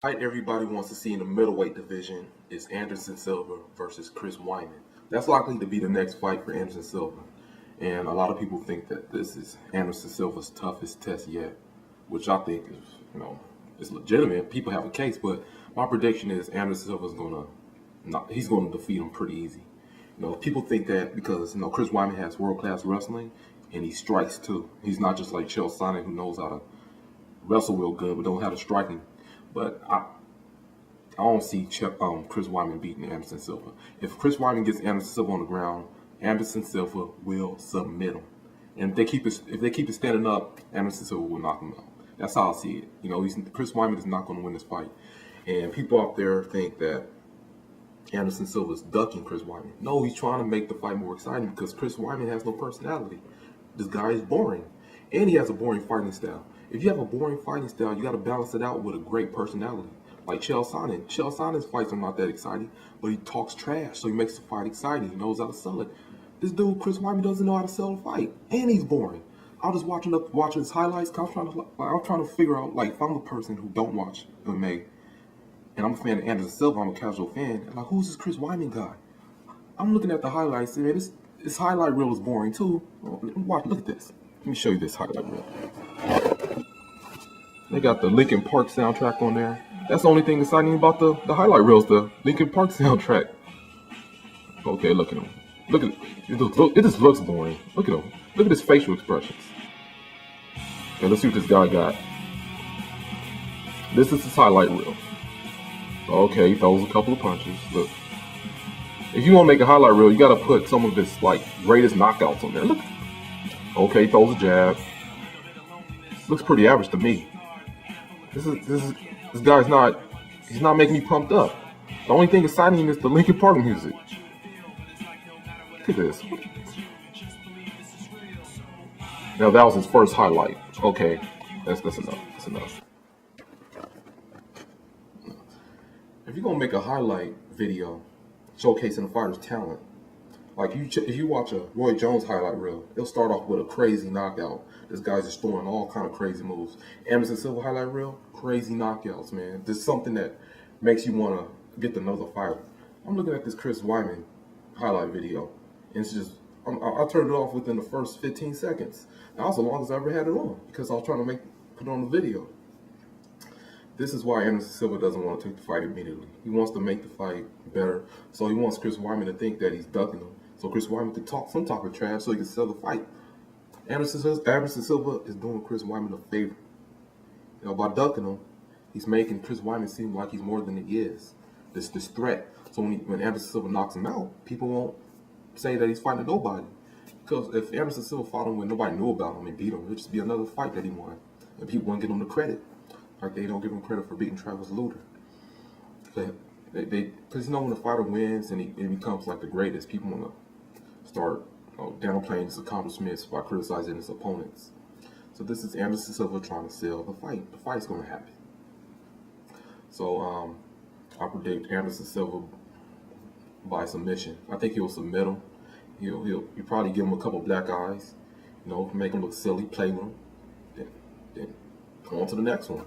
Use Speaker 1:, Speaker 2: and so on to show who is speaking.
Speaker 1: Fight everybody wants to see in the middleweight division is Anderson Silva versus Chris Weidman. That's likely to be the next fight for Anderson Silva. And a lot of people think that this is Anderson Silva's toughest test yet, which I think is legitimate. People have a case, but my prediction is Anderson Silva's he's gonna defeat him pretty easy. People think that because Chris Weidman has world-class wrestling and he strikes too. He's not just like Chael Sonnen who knows how to wrestle real good but don't have the striking. But I don't see Chris Weidman beating Anderson Silva. If Chris Weidman gets Anderson Silva on the ground, Anderson Silva will submit him. And if they keep it standing up, Anderson Silva will knock him out. That's how I see it. Chris Weidman is not going to win this fight. And people out there think that Anderson Silva is ducking Chris Weidman. No, he's trying to make the fight more exciting because Chris Weidman has no personality. This guy is boring. And he has a boring fighting style. If you have a boring fighting style, you got to balance it out with a great personality. Like Chael Sonnen. Chael Sonnen's fights are not that exciting, but he talks trash, so he makes the fight exciting. He knows how to sell it. This dude, Chris Weidman, doesn't know how to sell a fight, and he's boring. I was watching his highlights. I'm trying to figure out, if I'm a person who don't watch MMA, and I'm a fan of Anderson Silva, I'm a casual fan. And who's this Chris Weidman guy? I'm looking at the highlights, and man, this highlight reel is boring too. Look at this. Let me show you this highlight reel. They got the Linkin Park soundtrack on there. That's the only thing exciting about the highlight reels, the Linkin Park soundtrack. Okay, look at him. Look at it. It just looks boring. Look at him. Look at his facial expressions. Okay, let's see what this guy got. This is his highlight reel. Okay, he throws a couple of punches. Look. If you want to make a highlight reel, you got to put some of his greatest knockouts on there. Look. Okay, he throws a jab. Looks pretty average to me. This guy's he's not making me pumped up. The only thing exciting is the Linkin Park music. Look at this. Now that was his first highlight. Okay, that's enough. That's enough. If you're gonna make a highlight video showcasing a fighter's talent, if you watch a Roy Jones highlight reel, it'll start off with a crazy knockout. This guy's just throwing all kind of crazy moves. Anderson Silva highlight reel, crazy knockouts, man. There's something that makes you want to get to know the fighter. I'm looking at this Chris Weidman highlight video, and it's just, I turned it off within the first 15 seconds. That was the longest I ever had it on because I was trying to put it on the video. This is why Anderson Silva doesn't want to take the fight immediately. He wants to make the fight better, so he wants Chris Weidman to think that he's ducking him. So Chris Weidman can talk some type of trash so he can sell the fight. Anderson Silva is doing Chris Weidman a favor. By ducking him, he's making Chris Weidman seem like he's more than he is. This threat. So when Anderson Silva knocks him out, people won't say that he's fighting nobody. Because if Anderson Silva fought him when nobody knew about him and beat him, it'd just be another fight that he won. And people won't give him the credit. Like they don't give him credit for beating Travis Lutter. Because when a fighter wins and he becomes the greatest, people want to start downplaying his accomplishments by criticizing his opponents. So this is Anderson Silva trying to sell the fight. The fight's going to happen. So I predict Anderson Silva by submission. I think he'll submit him. He'll probably give him a couple black eyes, make him look silly, play with him, then go on to the next one.